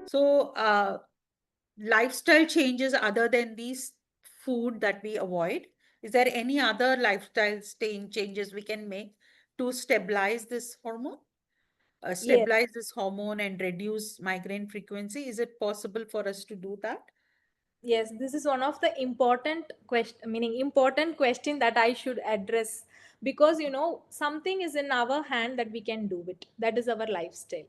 So, lifestyle changes other than these food that we avoid. Is there any other lifestyle changes we can make to stabilize this hormone? Yes. Stabilize this hormone and reduce migraine frequency? Is it possible for us to do that? Yes, this is one of the important question, meaning important question that I should address, because something is in our hand that we can do it. That is our lifestyle.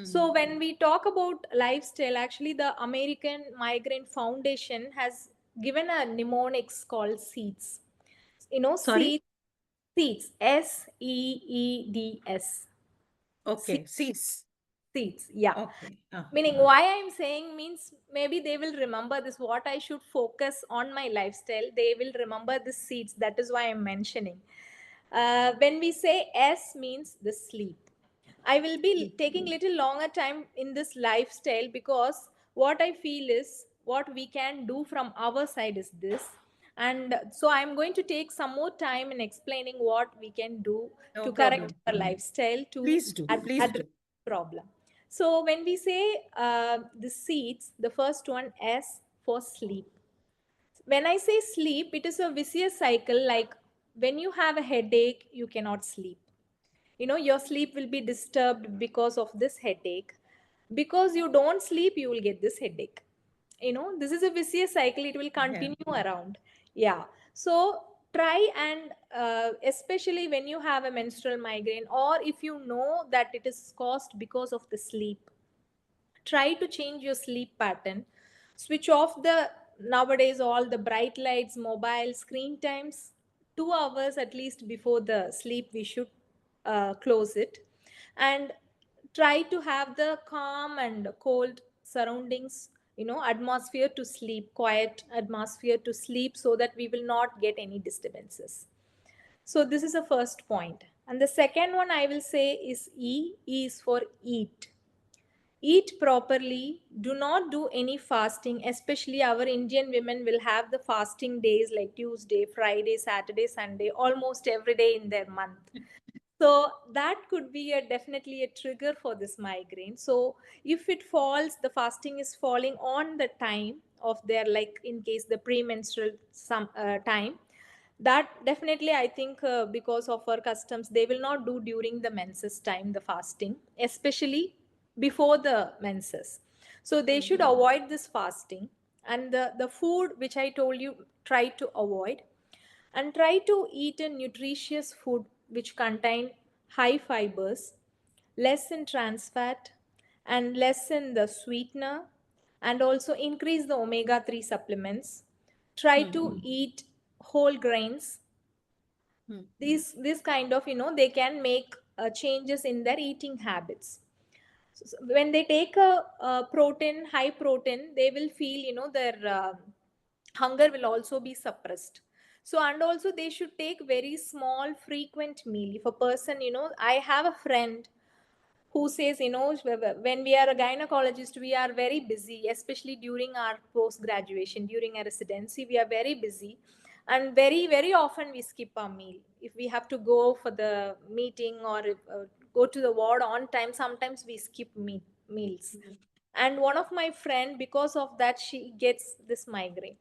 So Mhm. when we talk about lifestyle, actually the American Migraine Foundation has given a mnemonics called SEEDS. Sorry? SEEDS, SEEDS. Okay, cease. Seeds, yeah. Okay. Meaning, why I'm saying means maybe they will remember this, what I should focus on my lifestyle. They will remember the seeds. That is why I'm mentioning. When we say S means the sleep. I will be taking little longer time in this lifestyle, because what I feel is what we can do from our side is this. And so I'm going to take some more time in explaining what we can do No to correct problem. our lifestyle to Please do. Please address do. the problem. So when we say the seeds, the first one S for sleep. When I say sleep, it is a vicious cycle. Like when you have a headache, you cannot sleep. Your sleep will be disturbed because of this headache. Because you don't sleep, you will get this headache. This is a vicious cycle. It will Yeah. continue around. Yeah. So try and especially when you have a menstrual migraine, or if you know that it is caused because of the sleep, try to change your sleep pattern. Switch off the nowadays all the bright lights, mobile screen times. 2 hours at least before the sleep we should close it. And try to have the calm and cold surroundings, atmosphere to sleep, quiet atmosphere to sleep, so that we will not get any disturbances. So this is the first point. And the second one I will say is E is for eat. Eat properly. Do not do any fasting. Especially our Indian women will have the fasting days like Tuesday, Friday, Saturday, Sunday, almost every day in their month. So that could be definitely a trigger for this migraine. So if it falls, the fasting is falling on the time of their, like in case the premenstrual time, that definitely I think because of our customs they will not do during the menses time the fasting, especially before the menses. So they should avoid this fasting. And the food which I told you, try to avoid. And try to eat a nutritious food which contain high fibers, less in trans fat, and less in the sweetener, and also increase the omega 3 supplements. Try to Mhm. eat whole grains. Mhm. These kind of, they can make changes in their eating habits. So when they take a protein, high protein, they will feel, their hunger will also be suppressed. So, and also they should take very small frequent meal. If a person, I have a friend who says, when we are a gynecologist, we are very busy, especially during our post graduation, during our residency, we are very busy. And very, very often we skip our meal. If we have to go for the meeting, or go to the ward on time, sometimes we skip meals. And one of my friend, because of that, she gets this migraine.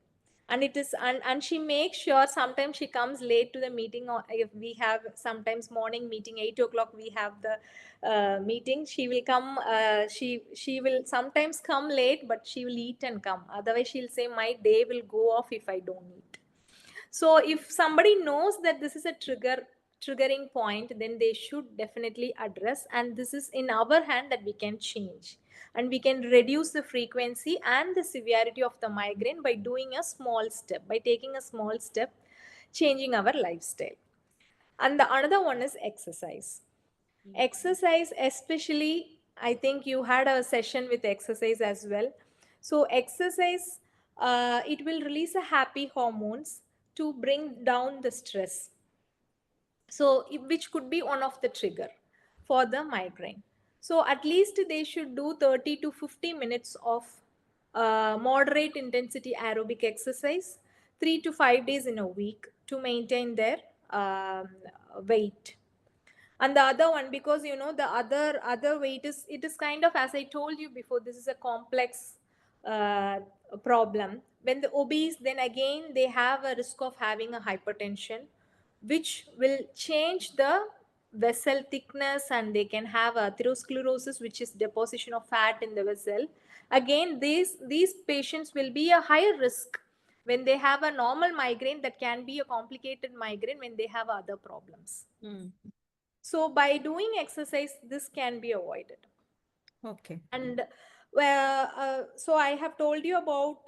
And it is, and she makes sure sometimes she comes late to the meeting, or if we have sometimes morning meeting 8 o'clock, we have the meeting, she will come, she will sometimes come late, but she will eat and come. Otherwise she'll say my day will go off if I don't eat. So if somebody knows that this is a triggering point, then they should definitely address, and this is in our hand that we can change. And we can reduce the frequency and the severity of the migraine by doing a small step, by taking a small step, changing our lifestyle. And the another one is exercise. Exercise, especially, I think you had a session with exercise as well. So exercise, it will release a happy hormones to bring down the stress. So which could be one of the trigger for the migraine. So at least they should do 30 to 50 minutes of moderate intensity aerobic exercise 3 to 5 days in a week to maintain their um, weight. And the other one, because the other way, it is kind of, as I told you before, this is a complex uh, problem. When the obese, then again they have a risk of having a hypertension, which will change the vessel thickness, and they can have atherosclerosis, which is deposition of fat in the vessel. Again, these patients will be a higher risk when they have a normal migraine, that can be a complicated migraine when they have other problems. Mm. So by doing exercise, this can be avoided. Okay. And so I have told you about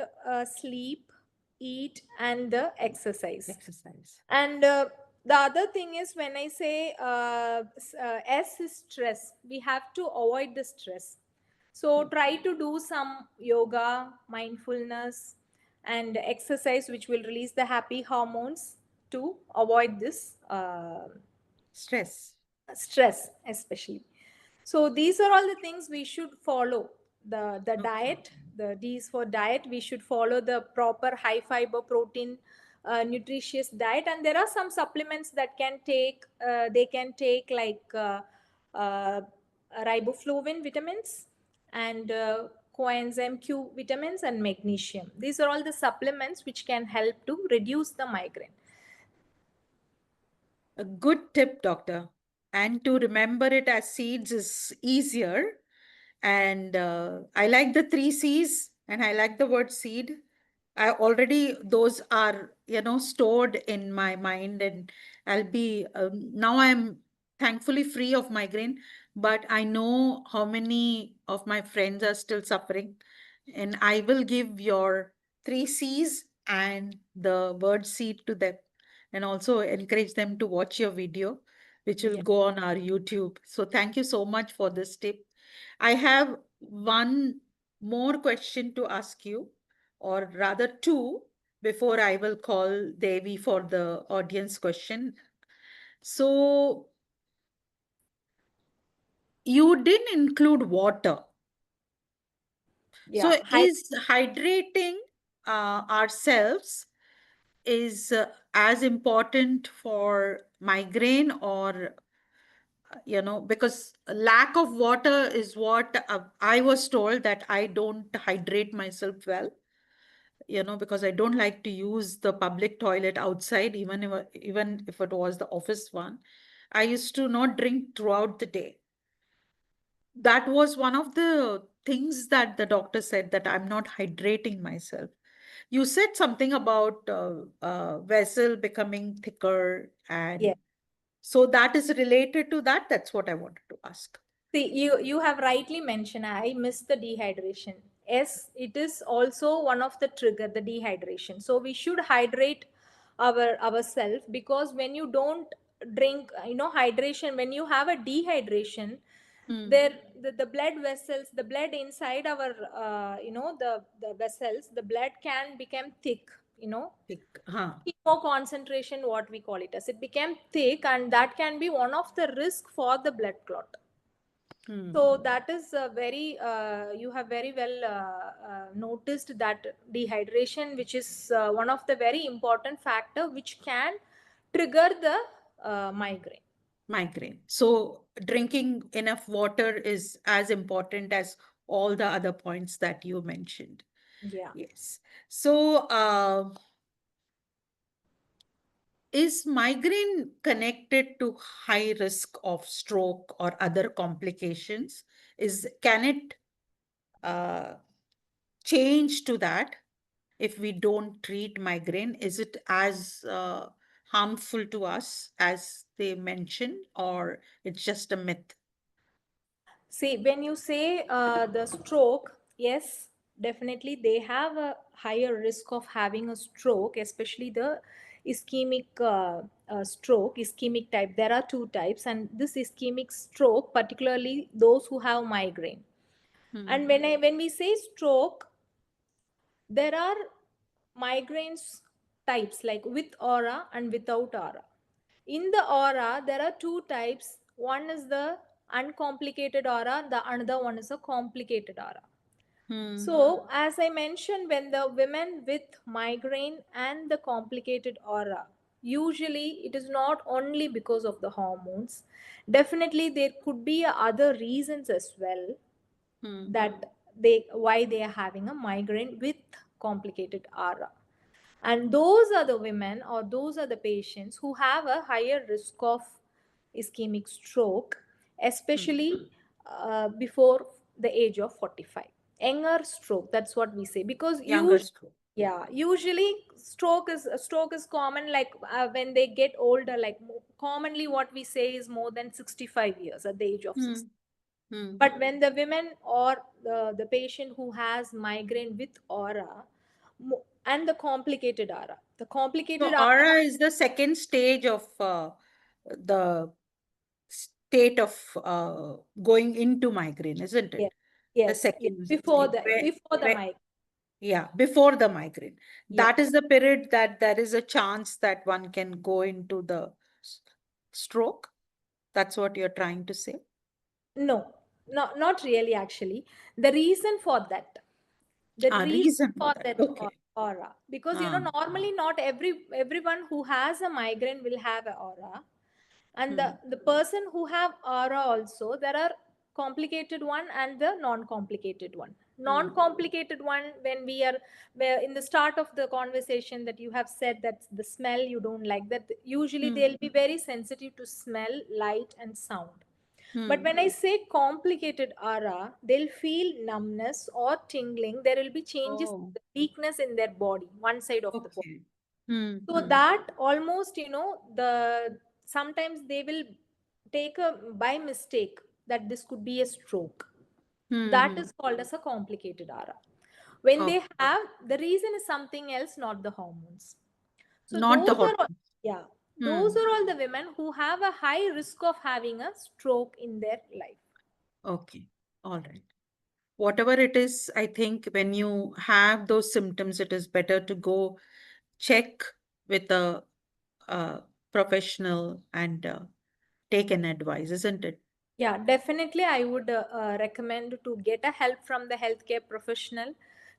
sleep, eat, and the exercise. Exercise. And the other thing is, when I say S is stress, we have to avoid the stress. So try to do some yoga, mindfulness, and exercise, which will release the happy hormones to avoid this Stress. stress, especially. So these are all the things we should follow. The Okay. diet, the D is for diet, we should follow the proper high fiber protein nutritious diet. And there are some supplements that can take they can take, like uh, riboflavin vitamins, and coenzyme Q vitamins, and magnesium. These are all the supplements which can help to reduce the migraine. A good tip, doctor. And to remember it as seeds is easier. And I like the three C's, and I like the word seed. I already, those are, stored in my mind, and I'll be, now I'm thankfully free of migraine, but I know how many of my friends are still suffering. And I will give your three C's and the word seed to them, and also encourage them to watch your video, which will Yeah. go on our YouTube. So thank you so much for this tip. I have one more question to ask you, or rather two, before I will call Devi for the audience question. So you didn't include water. Yeah. So is hydrating ourselves is as important for migraine, or because lack of water is what I was told, that I don't hydrate myself well, because I don't like to use the public toilet outside, even if it was the office one. I used to not drink throughout the day. That was one of the things that the doctor said, that I'm not hydrating myself. You said something about vessel becoming thicker, Yeah. and so that is related to that. That's what I wanted to ask. See, you have rightly mentioned, I missed the dehydration. Yes, it is also one of the trigger, the dehydration. So we should hydrate ourselves, because when you don't drink, hydration, when you have a dehydration, Hmm. there the blood vessels, the blood inside our the vessels, the blood can become thick, Huh. more concentration, what we call it as, it became thick, and that can be one of the risk for the blood clot. Hmm. So that is very, you have very well noticed that dehydration, which is one of the very important factor which can trigger the migraine. Migraine. So drinking enough water is as important as all the other points that you mentioned. Yeah. Yes. So is migraine connected to high risk of stroke or other complications? Can it uh, change to that if we don't treat migraine? Is it as harmful to us as they mention, or it's just a myth? See, when you say the stroke, yes, definitely they have a higher risk of having a stroke, especially the ischemic stroke, ischemic type. There are two types, and this ischemic stroke, particularly those who have migraine. Hmm. And when we say stroke, there are migraines types, like with aura and without aura. In the aura, there are two types. One is the uncomplicated aura, the another one is a complicated aura. Hmm. So, as I mentioned, when the women with migraine and the complicated aura, usually it is not only because of the hormones. Definitely there could be other reasons as well, Hmm. that they why they are having a migraine with complicated aura. And those are the women, or those are the patients who have a higher risk of ischemic stroke, Hmm. especially before the age of 45. Younger stroke, that's what we say, because Younger usually, stroke. yeah, usually stroke is common, like when they get older, like commonly what we say is more than 65 years, at the age of Hmm. 60. Hmm. But when the women or the patient who has migraine with aura, and the So complicated aura, aura is the second stage of the state of going into migraine, isn't yes, it? The yes, second before stage, the before the migraine, yeah, before the migraine. yeah. That is the period that there is a chance that one can go into the s- stroke. That's what you're trying to say. No, not really actually. The reason for that, the Ah, reason reason for for that. that Okay. aura, because Ah. normally not everyone who has a migraine will have an aura. And Hmm. the person who have aura also, there are complicated one and the non-complicated one. Hmm. Non-complicated one, when we are where in the start of the conversation that you have said that the smell you don't like, that usually Hmm. they'll be very sensitive to smell, light and sound. But Hmm. when I say complicated aura, they'll feel numbness or tingling. There will be changes, Oh, weakness in their body, one side of the body. okay. Hmm. So that almost, the sometimes they will take a by mistake that this could be a stroke. Hmm. That Hmm. is called as a complicated aura. When Oh, they have, the reason is something else, not the hormones. So not the those are hot. yeah, those Hmm. are all the women who have a high risk of having a stroke in their life. Okay. All right. Whatever it is, I think when you have those symptoms, it is better to go check with a professional and take an advice, isn't it? Yeah, definitely. I would recommend to get a help from the healthcare professional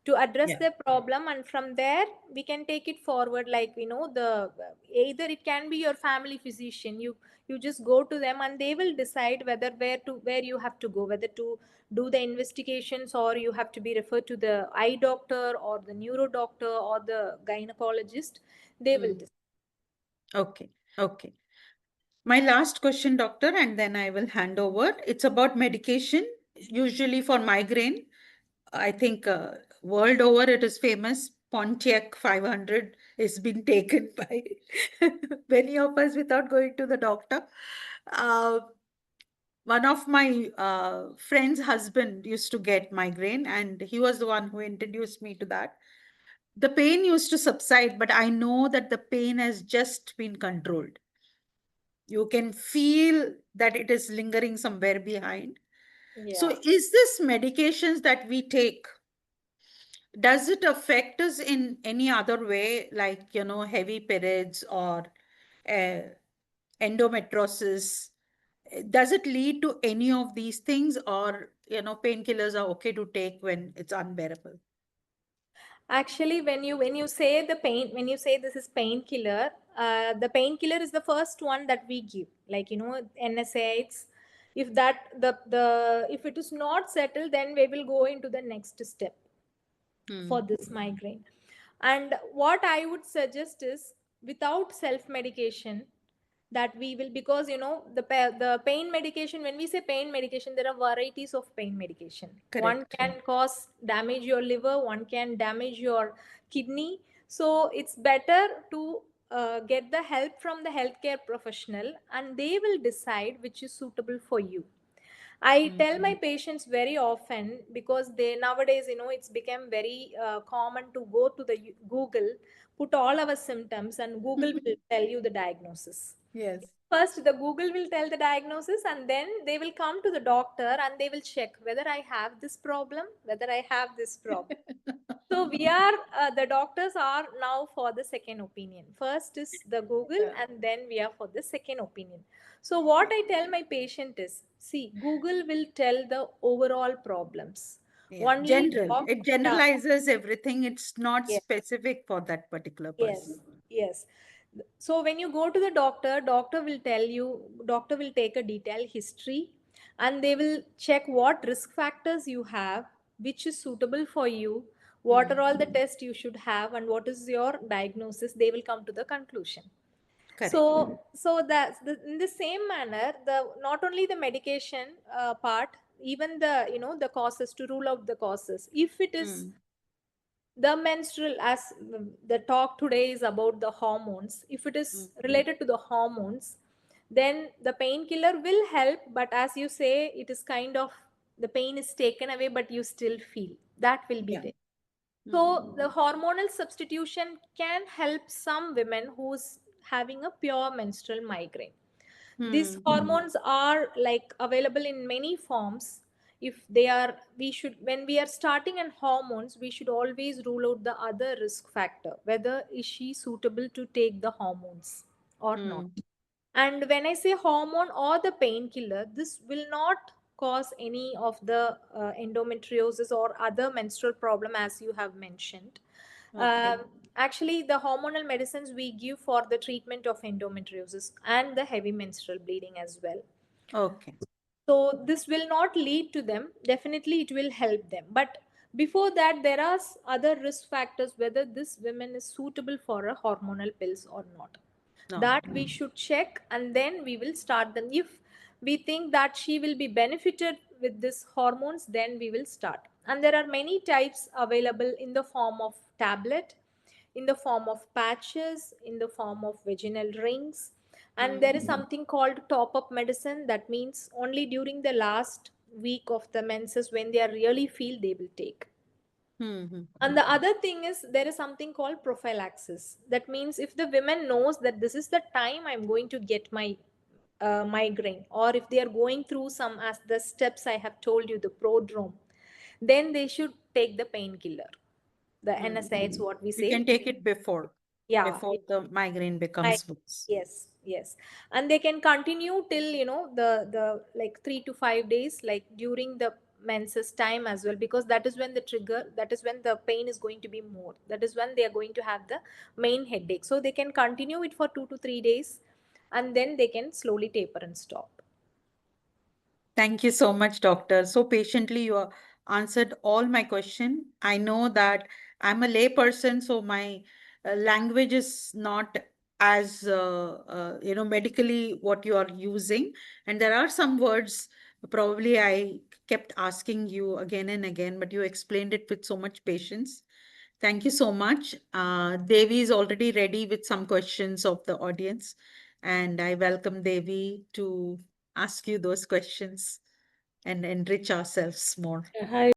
to address Yeah. their problem, and from there we can take it forward. Like the either it can be your family physician. You just go to them, and they will decide where you have to go, whether to do the investigations, or you have to be referred to the eye doctor or the neuro doctor or the gynecologist. They will Hmm. decide. Okay. Okay. My last question, doctor, and then I will hand over. It's about medication, usually for migraine. I think world over it is famous. Pontiac 500 is been taken by many of us without going to the doctor. Uh, One of my friend's husband used to get migraine, and he was the one who introduced me to that. The pain used to subside, but I know that the pain has just been controlled. You can feel that it is lingering somewhere behind. So, Yeah. is this medications that we take, does it affect us in any other way, like, heavy periods or uh, endometriosis? Does it lead to any of these things, or, painkillers are okay to take when it's unbearable? Actually, when you say when you say this is painkiller, the painkiller is the first one that we give, like NSAIDs. If that the if it is not settled, then we will go into the next step Hmm. for this migraine. And what I would suggest is, without self medication, that we will, because the pain medication, when we say pain medication, there are varieties of pain medication. One Correct. can cause damage your liver, one can damage your kidney. So it's better to get the help from the healthcare professional, and they will decide which is suitable for you. I Hmm. tell my patients very often, because they nowadays, it's become very common to go to the Google, put all our symptoms, and Google will tell you the diagnosis. Yes. First, the Google will tell the diagnosis, and then they will come to the doctor and they will check whether I have this problem, whether I have this problem. So we are, the doctors are now for the second opinion. First is the Google, Yeah. and then we are for the second opinion. So what I tell my patient is, see, Google will tell the overall problems. Yeah. Only General. doc, It yeah, generalizes everything. It's not yes, specific for that particular yes, person. yes. So when you go to the doctor, doctor will take a detailed history, and they will check what risk factors you have, which is suitable for you, what are all the tests you should have, and what is your diagnosis. They will come to the conclusion. Correct. So that's in the same manner, the not only the medication part, even the, the causes, to rule out the causes. If it is Mm, the menstrual, as the talk today is about the hormones, if it is mm, related to the hormones, then the painkiller will help, but as you say, it is kind of, the pain is taken away but you still feel that will be yeah. there. Mm, So the hormonal substitution can help some women who's having a pure menstrual migraine. These mm, hormones are like available in many forms. If they are, we should, when we are starting on hormones, we should always rule out the other risk factor, whether is she suitable to take the hormones or not. mm, And when I say hormone or the painkiller, this will not cause any of the endometriosis or other menstrual problem, as you have mentioned. okay. Um, Actually, the hormonal medicines we give for the treatment of endometriosis and the heavy menstrual bleeding as well. Okay. So this will not lead to them. Definitely, it will help them. But before that, there are other risk factors whether this woman is suitable for a hormonal pills or not. No. That we should check, and then we will start them. If we think that she will be benefited with this hormones, then we will start. And there are many types available in the form of tablet, in the form of patches, in the form of vaginal rings. And Mm, there is something called top up medicine, that means only during the last week of the menses, when they are really feel, they will take. mm, And the other thing is, there is something called prophylaxis. That means if the women knows that this is the time I'm going to get my migraine, or if they are going through some, as the steps I have told you, the prodrome, then they should take the painkiller, the mm. NSAIDs, what we You say. can take it Yeah, before the migraine I, becomes worse. yes, yes. And they can continue till, the like 3 to 5 days, like during the menses time as well, because that is when the trigger, that is when the pain is going to be more. That is when they are going to have the main headache. So they can continue it for 2 to 3 days, and then they can slowly taper and stop. Thank you so much, doctor. So patiently, you answered all my question. I know that I'm a lay person, so my language is not as medically what you are using, and there are some words probably I kept asking you again and again, but you explained it with so much patience. Thank you so much. Devi is already ready with some questions of the audience, and I welcome Devi to ask you those questions and enrich ourselves more. Hi,